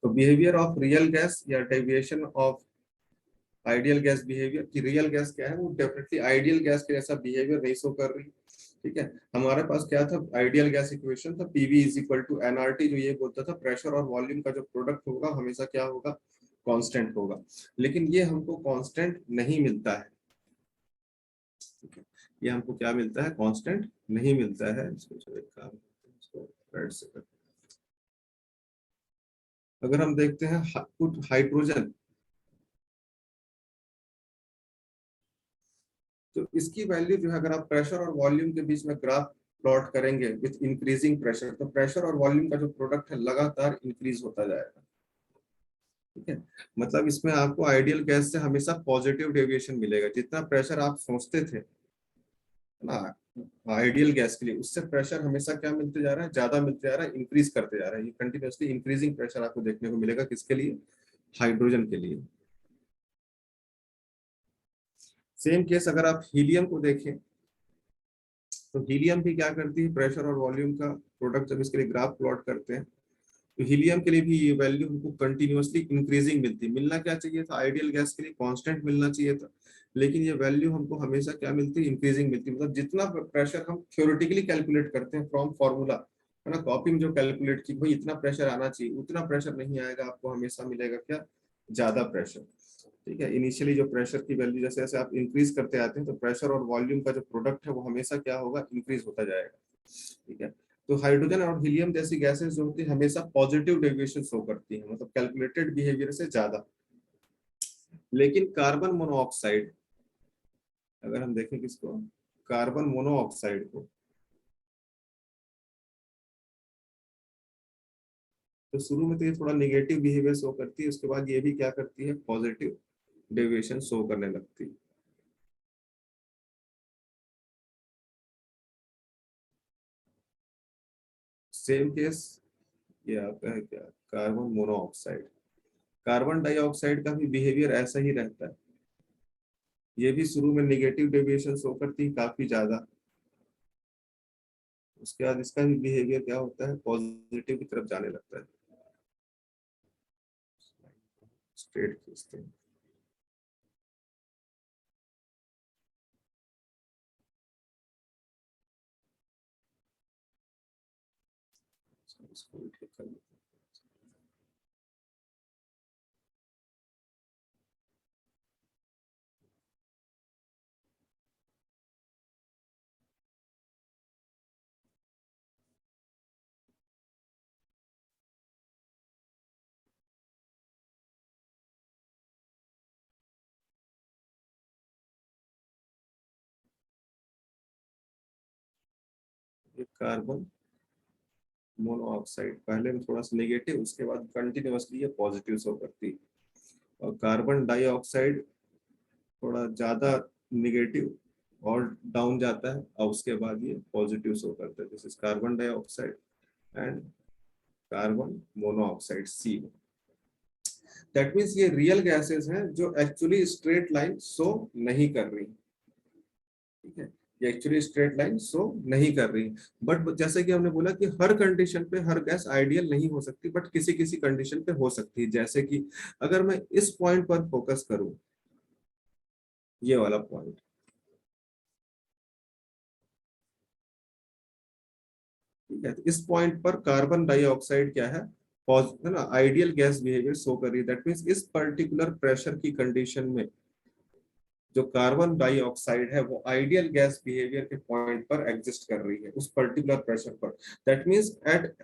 तो behaviour of real gas या deviation of ideal gas behaviour की रियल गैस क्या है, वो डेफिनेटली आइडियल गैस के जैसा बिहेवियर नहीं शो कर रही। ठीक है, हमारे पास क्या था, आइडियल गैस इक्वेशन था, PV is equal to NRT, जो ये बोलता था प्रेशर और वॉल्यूम का जो प्रोडक्ट होगा हमेशा क्या होगा, कांस्टेंट होगा। लेकिन ये हमको कांस्टेंट नहीं मिलता है। ठीक है, ये हमको क्या मिलता है, कांस्टेंट नहीं मिलता है। इसको जो एक काम करते हैं, इसको रेड से करते हैं। अगर हम देखते हैं कुछ हाइड्रोजन, तो इसकी वैल्यू जो है, अगर आप प्रेशर और वॉल्यूम के बीच में ग्राफ प्लॉट करेंगे विथ इंक्रीजिंग प्रेशर, तो प्रेशर और वॉल्यूम का जो प्रोडक्ट है लगातार इंक्रीज होता जाएगा। ठीक है, मतलब इसमें आपको आइडियल गैस से हमेशा पॉजिटिव डेविएशन मिलेगा। जितना प्रेशर आप सोचते थे ना आइडियल गैस के लिए, उससे प्रेशर हमेशा क्या मिलते जा रहा है, ज्यादा मिलते जा रहा है, इंक्रीज करते जा रहा है। ये कंटिन्यूअसली इंक्रीजिंग प्रेशर आपको देखने को मिलेगा, किसके लिए, हाइड्रोजन के लिए। सेम केस अगर आप हीलियम को देखें, तो हीलियम भी क्या करती है, प्रेशर और वॉल्यूम का प्रोडक्ट जब इसके लिए ग्राफ प्लॉट करते हैं, तो हीलियम के लिए भी ये वैल्यू हमको कंटिन्यूअसली इंक्रीजिंग मिलती है। मिलना क्या चाहिए था, आइडियल गैस के लिए कांस्टेंट मिलना चाहिए था, लेकिन ये वैल्यू हमको हमेशा क्या मिलती है, इंक्रीजिंग मिलती है। मतलब जितना प्रेशर हम थ्योरेटिकली कैलकुलेट करते हैं फ्रॉम फॉर्मूला, है ना, कॉपी में जो कैलकुलेट की भाई इतना प्रेशर आना चाहिए, उतना प्रेशर नहीं आएगा, आपको हमेशा मिलेगा क्या, ज्यादा प्रेशर। ठीक है, इनिशियली जो प्रेशर की वैल्यू जैसे जैसे आप इंक्रीज करते आते हैं, तो प्रेशर और वॉल्यूम का जो प्रोडक्ट है वो हमेशा क्या होगा, इंक्रीज होता जाएगा। ठीक है, तो हाइड्रोजन और हीलियम जैसी गैसेस जो होती है हमेशा पॉजिटिव डेविएशन शो करती हैं, मतलब कैलकुलेटेड बिहेवियर से ज्यादा। लेकिन कार्बन मोनोऑक्साइड, अगर हम देखें किसको, कार्बन मोनोऑक्साइड को, तो शुरू में तो ये थोड़ा निगेटिव बिहेवियर शो करती है, उसके बाद ये भी क्या करती है, पॉजिटिव डेविएशन शो करने लगती है। सेम केस ये आता है क्या, कार्बन मोनोऑक्साइड। कार्बन डाइऑक्साइड का भी बिहेवियर ऐसा ही रहता है, ये भी शुरू में निगेटिव डेविएशन शो करती है काफी ज्यादा, उसके बाद इसका भी बिहेवियर क्या होता है, पॉजिटिव की तरफ जाने लगता है। स्ट्रेट खींचते हैं, इसको भी ठीक कर लेते हैं। कार्बन मोनोऑक्साइड पहले में थोड़ा सा नेगेटिव, उसके बाद कंटिन्यूअसली ये पॉजिटिव शो करती है। और कार्बन डाइऑक्साइड थोड़ा ज्यादा निगेटिव और डाउन जाता है, और उसके बाद ये पॉजिटिव शो करता है। This is carbon dioxide and carbon monoxide C. That means ये रियल गैसेस हैं जो एक्चुअली स्ट्रेट लाइन शो नहीं कर रही। ठीक है, ये एक्चुअली स्ट्रेट लाइन शो नहीं कर रही। बट जैसे कि हमने बोला कि हर कंडीशन पे हर गैस आइडियल नहीं हो सकती, बट किसी किसी कंडीशन पे हो सकती है। जैसे कि अगर मैं इस पॉइंट पर फोकस करूं, ये वाला पॉइंट, ठीक है, तो इस पॉइंट पर कार्बन डाइऑक्साइड क्या है, है ना, आइडियल गैस बिहेवियर शो कर रही है। दैट मीन्स इस पर्टिकुलर प्रेशर की कंडीशन में जो कार्बन डाइऑक्साइड है वो आइडियल गैस बिहेवियर के पॉइंट पर एग्जिस्ट कर रही है, उस पर्टिकुलर प्रेशर पर। That means at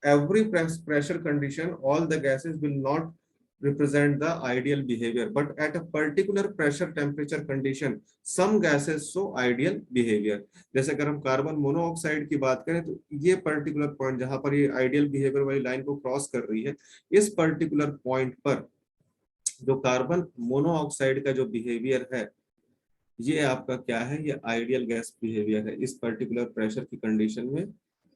every pressure condition all the gases will not represent the ideal behavior, but at a particular pressure temperature condition some gases show ideal behavior। जैसे अगर हम carbon monoxide की बात करें, तो ये particular point जहां पर ये आइडियल बिहेवियर वाली लाइन को क्रॉस कर रही है, इस पर्टिकुलर पॉइंट पर जो कार्बन मोनोऑक्साइड का जो बिहेवियर है, ये आपका क्या है, ये आइडियल गैस बिहेवियर है। इस पर्टिकुलर प्रेशर की कंडीशन में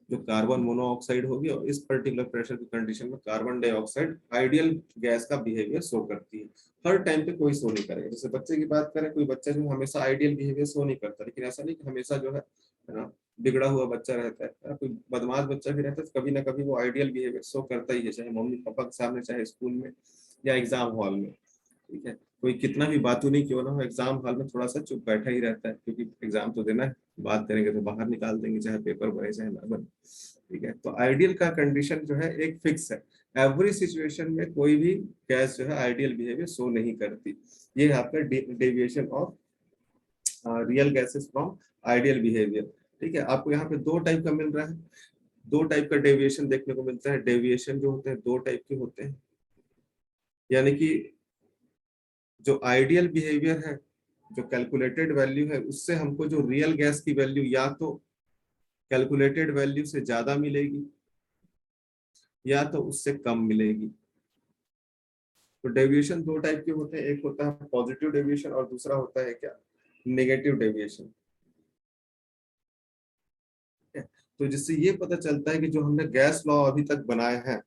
जो कार्बन मोनोऑक्साइड होगी, और इस पर्टिकुलर प्रेशर की कंडीशन में कार्बन डाइऑक्साइड आइडियल गैस का बिहेवियर शो करती है। हर टाइम पे कोई शो नहीं करेगा। जैसे बच्चे की बात करें, कोई बच्चा जो हमेशा आइडियल बिहेवियर शो नहीं करता, लेकिन ऐसा नहीं कि हमेशा जो है ना, बिगड़ा हुआ बच्चा रहता है या कोई बदमाश बच्चा भी रहता है, तो कभी ना कभी वो आइडियल बिहेवियर शो करता ही है, चाहे मम्मी पापा के सामने, चाहे स्कूल में या एग्जाम हॉल में। ठीक है, कोई कितना भी बातूं नहीं क्यों ना हो, एग्जाम हॉल में थोड़ा सा चुप बैठा ही रहता है, क्योंकि एग्जाम तो देना है, बात करेंगे तो बाहर निकाल देंगे, चाहे पेपर बने चाहे ना बने। ठीक है, तो आइडियल का कंडीशन जो है एक फिक्स है। एवरी सिचुएशन में कोई भी गैस जो है आइडियल बिहेवियर शो नहीं करती। ये है आपका deviation of real gases from ideal behaviour. ठीक है, आपको यहाँ पे दो टाइप का मिल रहा है, दो टाइप का डेविएशन देखने को मिलता है। डेविएशन जो होते हैं दो टाइप के होते हैं, यानी कि जो आइडियल बिहेवियर है, जो कैलकुलेटेड वैल्यू है, उससे हमको जो रियल गैस की वैल्यू या तो कैलकुलेटेड वैल्यू से ज्यादा मिलेगी या तो उससे कम मिलेगी। तो डेविएशन दो टाइप के होते हैं, एक होता है पॉजिटिव डेविएशन और दूसरा होता है क्या, नेगेटिव डेविएशन। तो जिससे ये पता चलता है कि जो हमने गैस लॉ अभी तक बनाए हैं,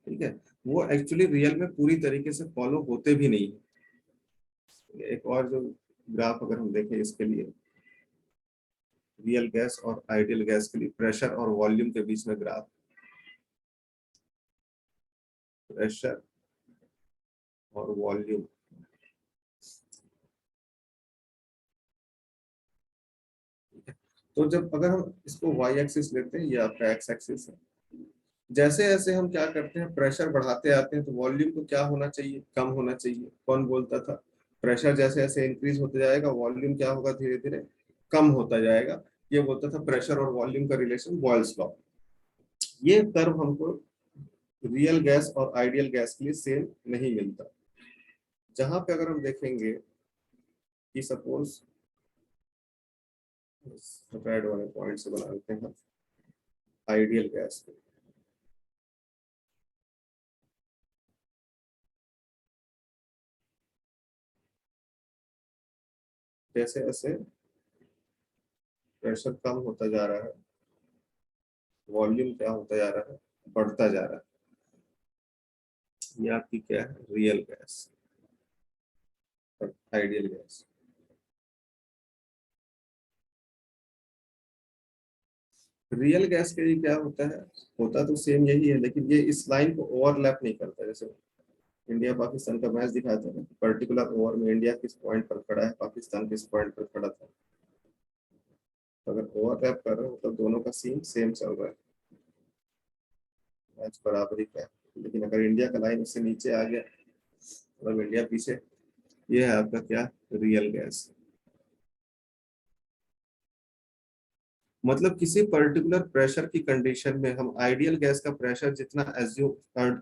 ठीक है, वो एक्चुअली रियल में पूरी तरीके से फॉलो होते भी नहीं है। एक और जो ग्राफ अगर हम देखें इसके लिए, रियल गैस और आइडियल गैस के लिए प्रेशर और वॉल्यूम के बीच में ग्राफ, प्रेशर और वॉल्यूम। तो जब अगर हम इसको वाई एक्सिस लेते हैं, ये आपका एक्स एक्सिस है, जैसे जैसे हम क्या करते हैं प्रेशर बढ़ाते आते हैं, तो वॉल्यूम को क्या होना चाहिए, कम होना चाहिए। कौन बोलता था, प्रेशर जैसे जैसे इंक्रीज होता जाएगा वॉल्यूम क्या होगा, धीरे धीरे कम होता जाएगा। ये बोलता था प्रेशर और वॉल्यूम का रिलेशन, बॉयल्स लॉ। ये कर्व हमको रियल गैस और आइडियल गैस के लिए सेम नहीं मिलता। जहां पे अगर हम देखेंगे कि सपोज रेड वाले पॉइंट से बना लेते हैं आइडियल गैस को, जैसे जैसे प्रेशर कम होता जा रहा है, वॉल्यूम क्या होता जा रहा है, बढ़ता जा रहा है। ये आपकी क्या है, रियल गैस और आइडियल गैस। रियल गैस के लिए क्या होता है, होता तो सेम यही है, लेकिन ये इस लाइन को ओवरलैप नहीं करता। जैसे इंडिया पाकिस्तान का मैच दिखाते हैं, पर्टिकुलर ओवर में इंडिया किस पॉइंट पर खड़ा है, पाकिस्तान किस पॉइंट पर खड़ा था। तो अगर ओवरलैप कर रहे हो तो दोनों का सीन सेम चल रहा है, मैच बराबरी का है। लेकिन अगर इंडिया का लाइन उससे नीचे आ गया, मतलब इंडिया पीछे, ये है आपका क्या, रियल गैस। मतलब किसी पर्टिकुलर प्रेशर की कंडीशन में हम आइडियल गैस का प्रेशर जितना एज्यूम,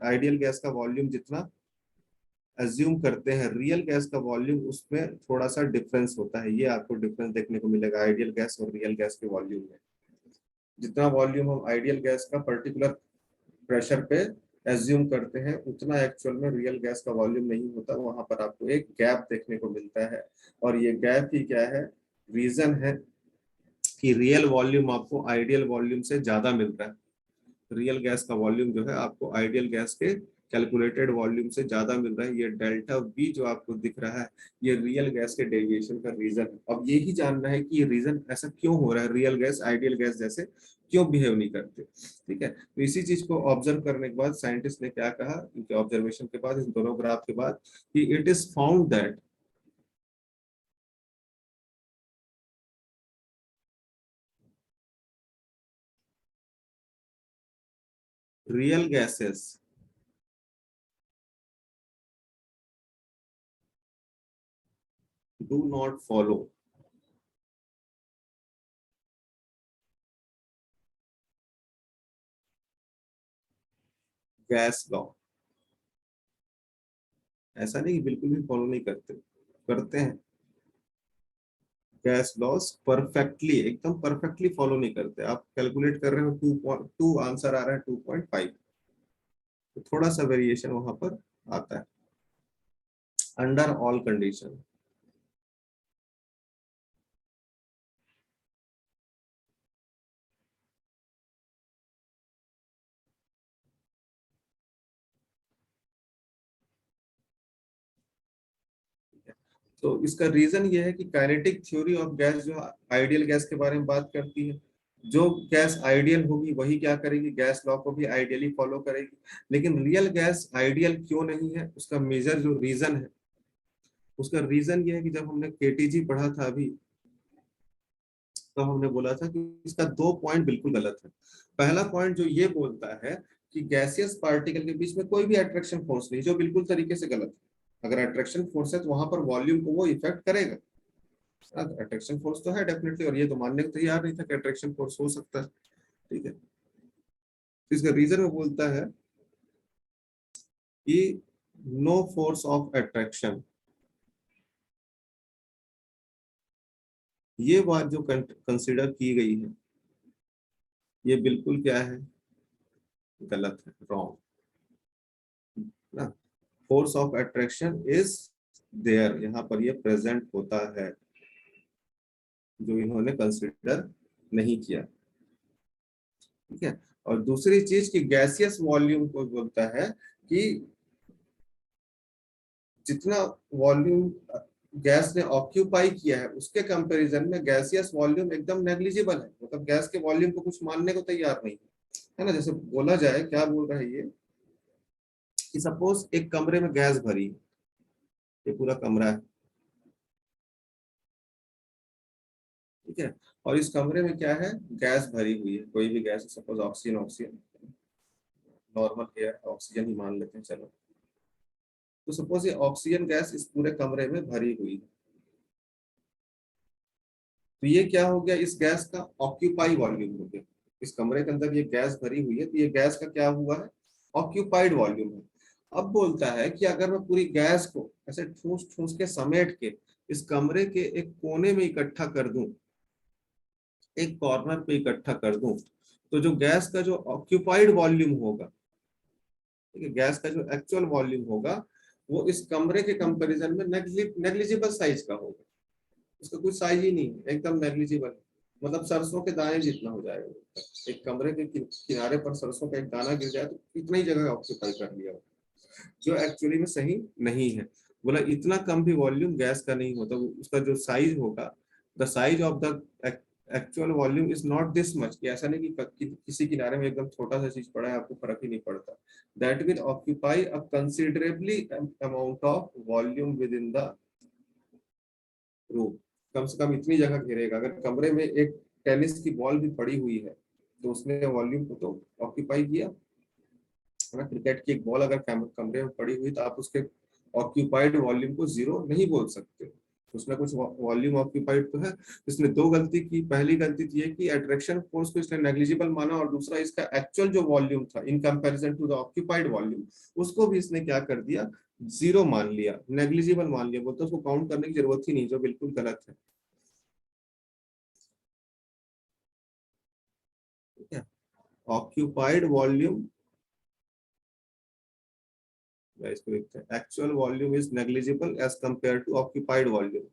आइडियल गैस का वॉल्यूम जितना एज्यूम करते हैं, रियल गैस का वॉल्यूम उसमें थोड़ा सा डिफरेंस होता है। ये आपको डिफरेंस देखने को मिलेगा आइडियल गैस और रियल गैस के वॉल्यूम में। जितना वॉल्यूम हम आइडियल गैस का पर्टिकुलर प्रेशर पे एज्यूम करते हैं, उतना एक्चुअल में रियल गैस का वॉल्यूम नहीं होता। वहां पर आपको एक गैप देखने को मिलता है, और ये गैप ही क्या है, रीजन है कि रियल वॉल्यूम आपको आइडियल वॉल्यूम से ज्यादा मिल रहा है। रियल गैस का वॉल्यूम जो है आपको आइडियल गैस के कैलकुलेटेड वॉल्यूम से ज्यादा मिल रहा है। ये डेल्टा वी जो आपको दिख रहा है, ये रियल गैस के डेविएशन का रीजन है। अब ये ही जानना है कि ये रीजन ऐसा क्यों हो रहा है, रियल गैस आइडियल गैस जैसे क्यों बिहेव नहीं करते। ठीक है, तो इसी चीज को ऑब्जर्व करने के बाद साइंटिस्ट ने क्या कहा, इनके ऑब्जर्वेशन के बाद, इन दोनों ग्राफ के बाद, कि it is found that real gases do not follow gas law. ऐसा नहीं कि बिल्कुल भी फॉलो नहीं करते, करते हैं। गैस लॉस परफेक्टली, एकदम परफेक्टली फॉलो नहीं करते। आप कैलकुलेट कर रहे हो 2.2, आंसर आ रहा है 2.5, तो थोड़ा सा वेरिएशन वहां पर आता है अंडर ऑल कंडीशन। तो इसका रीजन ये है कि काइनेटिक थ्योरी ऑफ गैस जो आइडियल गैस के बारे में बात करती है, जो गैस आइडियल होगी वही क्या करेगी, गैस लॉ को भी आइडियली फॉलो करेगी। लेकिन रियल गैस आइडियल क्यों नहीं है, उसका मेजर जो रीजन है, उसका रीजन ये है कि जब हमने केटीजी पढ़ा था अभी, तो हमने बोला था कि इसका दो पॉइंट बिल्कुल गलत है। पहला पॉइंट जो ये बोलता है कि गैसियस पार्टिकल के बीच में कोई भी अट्रैक्शन फोर्स नहीं, जो बिल्कुल तरीके से गलत है। अगर अट्रैक्शन फोर्स है तो वहां पर वॉल्यूम को वो इफेक्ट करेगा। अट्रैक्शन फोर्स तो है डेफिनेटली, और ये तो मानने को तैयार नहीं था कि अट्रैक्शन फोर्स हो सकता है। ठीक है, तो इसका रीजन वो बोलता है कि नो फोर्स ऑफ अट्रैक्शन, ये बात जो कंसिडर की गई है ये बिल्कुल क्या है, गलत है, रॉन्ग ना। Force of attraction is there, यहाँ पर ये प्रेजेंट होता है, जो इन्होंने कंसिडर नहीं किया। ठीक है, और दूसरी चीज कि गैसियस वॉल्यूम को बोलता है कि जितना वॉल्यूम गैस ने ऑक्यूपाई किया है उसके कंपैरिजन में गैसियस वॉल्यूम एकदम नेग्लिजिबल है, मतलब गैस के वॉल्यूम को कुछ मानने को तैयार नहीं है ना। जैसे बोला जाए, क्या बोल रहा है ये, कि सपोज एक कमरे में गैस भरी है, ये पूरा कमरा है, ठीक है, और इस कमरे में क्या है, गैस भरी हुई है, कोई भी gas, suppose oxygen, oxygen normal air oxygen ही मान लेते हैं चलो। तो सपोज ये ऑक्सीजन गैस इस पूरे कमरे में भरी हुई है, तो ये क्या हो गया, इस गैस का ऑक्यूपाई वॉल्यूम हो गया। इस कमरे के अंदर ये गैस भरी हुई है, तो ये गैस का क्या हुआ है, ऑक्यूपाइड वॉल्यूम है। अब बोलता है कि अगर मैं पूरी गैस को ऐसे ठूस ठूस के समेट के इस कमरे के एक कोने में इकट्ठा कर दूं, एक कॉर्नर पे इकट्ठा कर दूं, तो जो गैस का जो ऑक्यूपाइड वॉल्यूम होगा, ठीक है, गैस का जो एक्चुअल वॉल्यूम होगा, वो इस कमरे के कंपैरिजन में नेग्लिजिबल साइज का होगा। उसका कुछ साइज ही नहीं है, एकदम नेग्लिजिबल, मतलब सरसों के दाने जितना हो जाएगा। एक कमरे के किनारे पर सरसों का एक दाना गिर जाए तो इतना ही जगह ऑक्यूपाई कर लिया, जो एक्चुअली में सही नहीं है। बोला इतना कम भी वॉल्यूम गैस का नहीं होता, उसका जो साइज होगा, the size of the actual volume is not this much, कि ऐसा नहीं कि किसी किनारे में एकदम छोटा सा चीज पड़ा है आपको फर्क ही नहीं पड़ता। That will occupy a considerably amount of volume within the room, कम से कम इतनी जगह घेरेगा। अगर कमरे में एक टेनिस की बॉल भी पड़ी हुई है तो उसने वॉल्यूम को तो ऑक्यूपाई किया है ना। क्रिकेट की एक बॉल अगर कमरे में पड़ी हुई तो आप उसके ऑक्यूपाइड वॉल्यूम को जीरो नहीं बोल सकते, उसमें कुछ वॉल्यूम ऑक्यूपाइड तो है। इसने दो गलती की, पहली गलती थी कि अट्रैक्शन फोर्स को इसने नेग्लिजिबल माना, और दूसरा इसका एक्चुअल जो वॉल्यूम था in comparison to the occupied volume, उसको भी इसने क्या कर दिया, जीरो मान लिया, नेग्लिजिबल मान लिया, बोलते उसको काउंट करने की जरूरत ही नहीं, जो बिल्कुल गलत है। ठीक है, ऑक्यूपाइड वॉल्यूम, इसको लिखते हैं, actual volume is negligible as compare to occupied volume,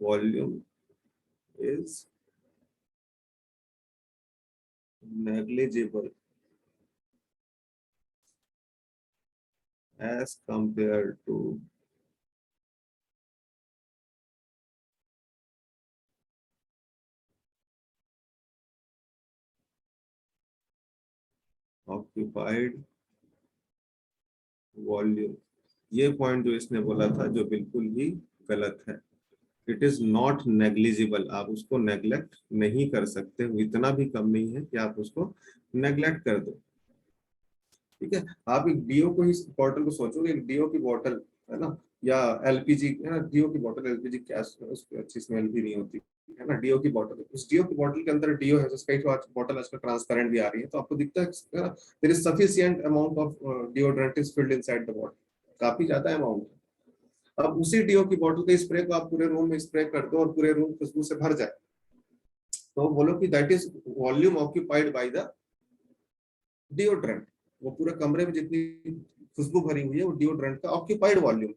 volume is negligible as compared to occupied volume। ये पॉइंट जो इसने बोला था जो बिल्कुल ही गलत है। इट इज नॉट नेग्लिजिबल, आप उसको नेग्लेक्ट नहीं कर सकते, वो इतना भी कम नहीं है कि आप उसको नेग्लेक्ट कर दो। ठीक है, आप एक डीओ को ही बॉटल को सोचोगे, एक डीओ की बॉटल है ना, या एलपीजी है ना, डीओ की बॉटल, एलपीजी क्या उसकी अच्छी स्मेल भी नहीं होती है ना, डीओ की बॉटल, उस डीओ की बॉटल के अंदर डीओ है, कई तो आज बॉटल आजकल ट्रांसपेरेंट भी आ रही है, तो आपको दिखता है ना, there is sufficient amount of deodorant is filled inside the bottle, काफी ज्यादा अमाउंट। अब उसी डीओ की बॉटल के स्प्रे को आप पूरे रूम में स्प्रे कर दो और पूरे रूम खुशबू से भर जाए, तो बोलो कि that is volume occupied by the deodorant. वो पूरे कमरे में जितनी खुशबू भरी हुई है वो डिओड्रेंट का ऑक्यूपाइड वॉल्यूम।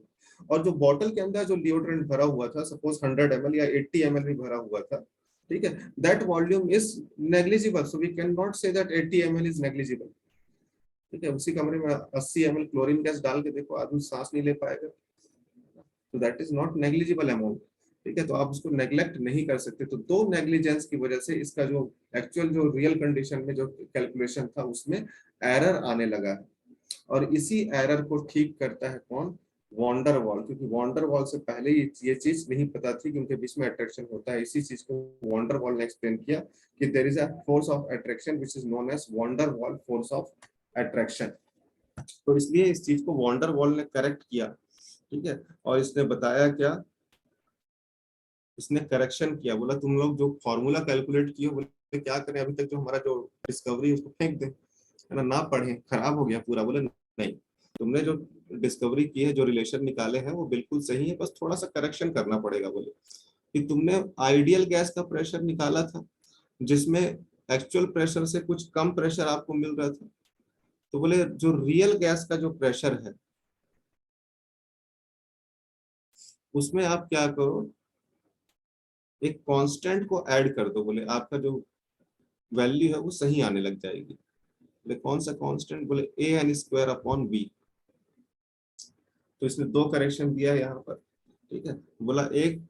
और जो बॉटल के अंदर जो डिओड्रेंट भरा हुआ था, सपोज 100 ml या 80 ml भी भरा हुआ था, ठीक है, that volume is negligible, so we can not say that 80 ml is negligible. ठीक है, उसी कमरे में 80 ml क्लोरीन गैस डाल के देखो, आदमी सांस नहीं ले पाएगा, तो that is not negligible amount. ठीक है, तो आप उसको नेग्लेक्ट नहीं कर सकते। तो दो नेग्लिजेंस की वजह से इसका जो एक्चुअल जो रियल कंडीशन में जो कैलकुलेशन था उसमें एरर आने लगा है। और इसी एरर को ठीक करता है कौन? Van der Waals. क्योंकि वॉन्डर वॉल से पहले ये चीज नहीं पता थी कि उनके बीच में अट्रैक्शन होता है। इसी चीज को वॉन्डर वॉल ने एक्सप्लेन किया कि there is a force of attraction which is known as van der Waals force of attraction. तो इसलिए इस चीज को वॉन्डर वॉल ने करेक्ट किया। ठीक है, और इसने बताया क्या? इसने करेक्शन किया, बोला तुम लोग जो फॉर्मूला कैलकुलेट किए बोले क्या करें, अभी तक जो हमारा जो डिस्कवरी है उसको फेंक दें, है ना पढ़े, खराब हो गया पूरा। बोले नहीं, तुमने जो डिस्कवरी की है, जो रिलेशन निकाले हैं वो बिल्कुल सही है, बस थोड़ा सा करेक्शन करना पड़ेगा। बोले कि तुमने आइडियल गैस का प्रेशर निकाला था जिसमें एक्चुअल प्रेशर से कुछ कम प्रेशर आपको मिल रहा था। तो बोले जो रियल गैस का जो प्रेशर है उसमें आप क्या करो, एक कांस्टेंट को ऐड कर दो। बोले आपका जो वैल्यू है वो सही आने लग जाएगी। बोले कौन सा कांस्टेंट? बोले ए एन स्क्वायर अपॉन बी। तो इसने दो करेक्शन दिया है यहाँ पर। ठीक है, बोला एक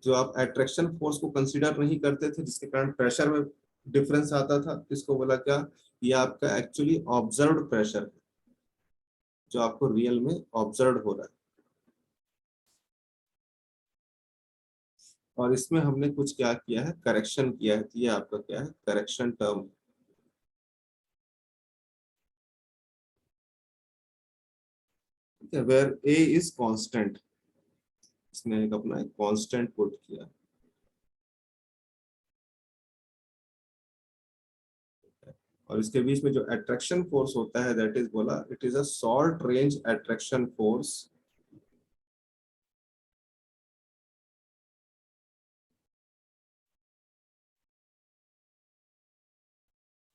जो आप अट्रैक्शन फोर्स को कंसीडर नहीं करते थे जिसके कारण प्रेशर में डिफरेंस आता था, इसको बोला क्या? ये आपका एक्चुअली ऑब्जर्व्ड प्रेशर है जो आपको रियल में ऑब्जर्व हो रहा है। और इसमें हमने कुछ क्या किया है? करेक्शन किया है। तो ये आपका क्या है? Correction term. Where A is constant, इसने एक अपना एक कांस्टेंट पुट किया। और इसके बीच में जो अट्रैक्शन फोर्स होता है दैट इज बोला it is a short range attraction force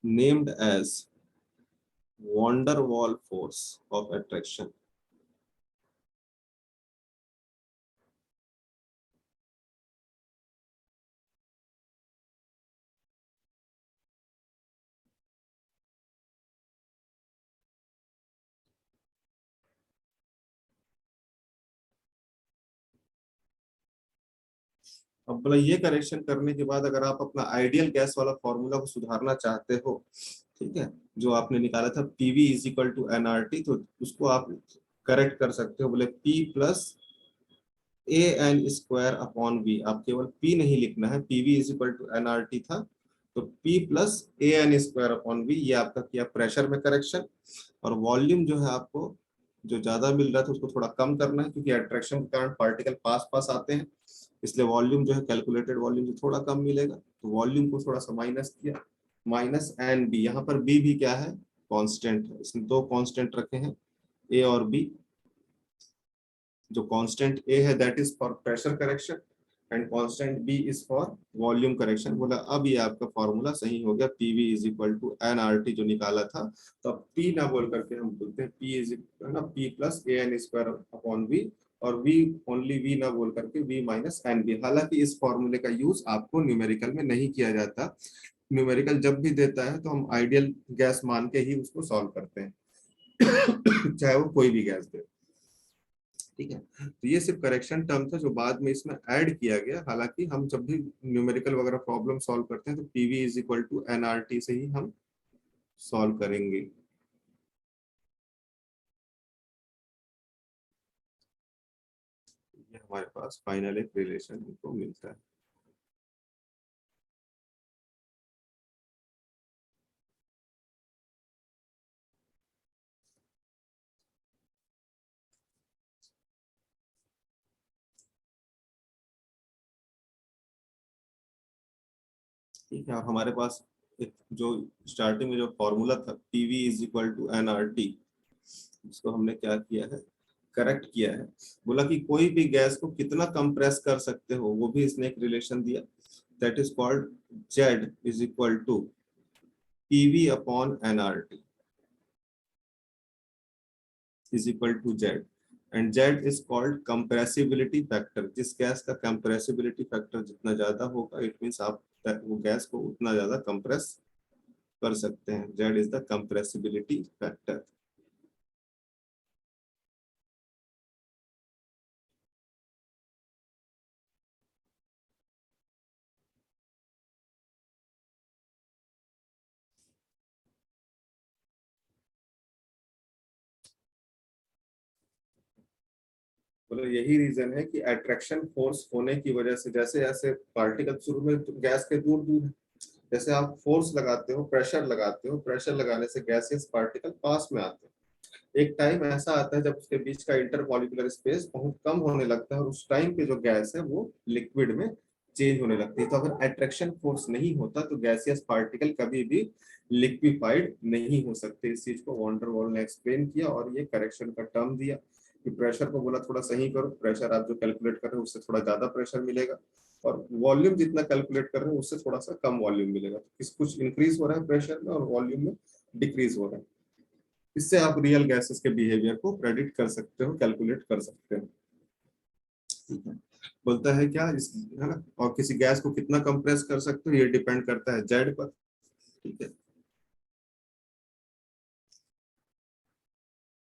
named as van der Waals force of attraction. अब बोला ये करेक्शन करने के बाद अगर आप अपना आइडियल गैस वाला फॉर्मूला को सुधारना चाहते हो, ठीक है, जो आपने निकाला था PV is equal to NRT, तो उसको आप करेक्ट कर सकते हो। बोले P plus A N square upon B. आप केवल पी नहीं लिखना है, PV is equal to NRT था, तो P plus A N square upon B, ये आपका किया प्रेशर में करेक्शन। और वॉल्यूम जो है आपको जो ज्यादा मिल रहा था उसको थोड़ा कम करना है, क्योंकि अट्रैक्शन के कारण पार्टिकल पास पास आते हैं, इसलिए वॉल्यूम जो है कैलकुलेटेड वॉल्यूम से थोड़ा कम मिलेगा। तो वॉल्यूम को थोड़ा सा माइनस किया, माइनस एन बी। यहाँ पर बी भी क्या है? कांस्टेंट है। इसमें दो कांस्टेंट रखे हैं, ए और बी। जो कांस्टेंट ए है that is for pressure correction and constant B is for volume correction. बोला अब ये आपका फॉर्मूला सही हो गया, PV is equal to N R T जो निकाला था। तो अब पी ना बोल करके हम बोलते हैं पी इज ना P plus A N square upon V, और वी ओनली वी ना बोल करके वी माइनस एन बी। हालांकि इस फॉर्मूले का यूज आपको न्यूमेरिकल में नहीं किया जाता। न्यूमेरिकल जब भी देता है तो हम आइडियल गैस मान के ही उसको सॉल्व करते हैं चाहे वो कोई भी गैस दे। ठीक है, तो ये सिर्फ करेक्शन टर्म था जो बाद में इसमें ऐड किया गया। हालांकि हम जब भी न्यूमेरिकल वगैरह प्रॉब्लम सॉल्व करते हैं तो PV is equal to NRT से ही हम सॉल्व करेंगे। ये हमारे पास फाइनल एक रिलेशन को मिलता है। ठीक है, और हमारे पास एक जो स्टार्टिंग में जो फॉर्मूला था PV is equal to NRT, इसको हमने क्या किया है? करेक्ट किया है। बोला कि कोई भी गैस को कितना कंप्रेस कर सकते हो वो भी इसने एक रिलेशन दिया, that is called Z is equal to PV upon NRT is equal to Z, and Z is called compressibility factor। जिस गैस का compressibility factor जितना ज्यादा होगा इट मीन्स आप वो गैस को उतना ज्यादा कंप्रेस कर सकते हैं। Z is the compressibility factor। बोले यही रीजन है कि अट्रैक्शन फोर्स होने की वजह से, जैसे जैसे पार्टिकल शुरू में तो गैस के दूर दूर है, जैसे आप फोर्स लगाते हो, प्रेशर लगाते हो, प्रेशर लगाने से गैसेस पार्टिकल पास में आते हैं। एक टाइम ऐसा आता है जब उसके बीच का इंटरमॉलिक्यूलर स्पेस बहुत कम होने लगता है, और उस टाइम पे जो गैस है वो लिक्विड में चेंज होने लगती है। तो अगर अट्रैक्शन फोर्स नहीं होता तो गैसियस पार्टिकल कभी भी लिक्विफाइड नहीं हो सकते। इस चीज को वॉन डेर वाल ने एक्सप्लेन किया और ये करेक्शन का टर्म दिया कि प्रेशर को बोला थोड़ा सही करो, प्रेशर आप जो कैलकुलेट कर रहे हो उससे थोड़ा ज्यादा प्रेशर मिलेगा, और वॉल्यूम जितना कैलकुलेट कर रहे हो उससे थोड़ा सा कम वॉल्यूम मिलेगा। तो किस कुछ इंक्रीज हो रहा है प्रेशर में और वॉल्यूम में डिक्रीज हो रहा है। इससे आप रियल गैसेस के बिहेवियर को प्रेडिक्ट कर सकते हो, कैलकुलेट कर सकते हो। ठीक है। बोलता है क्या इस, है ना, और किसी गैस को कितना कंप्रेस कर सकते हो ये डिपेंड करता है जेड पर। ठीक है।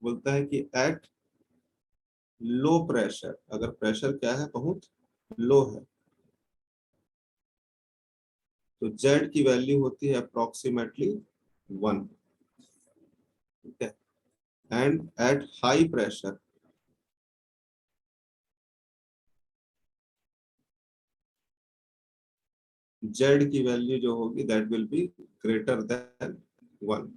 बोलता है कि एट लो प्रेशर, अगर प्रेशर क्या है बहुत लो है, तो जेड की वैल्यू होती है अप्रोक्सीमेटली 1। ठीक है। And at high pressure, Z की वैल्यू जो होगी that will be greater than 1।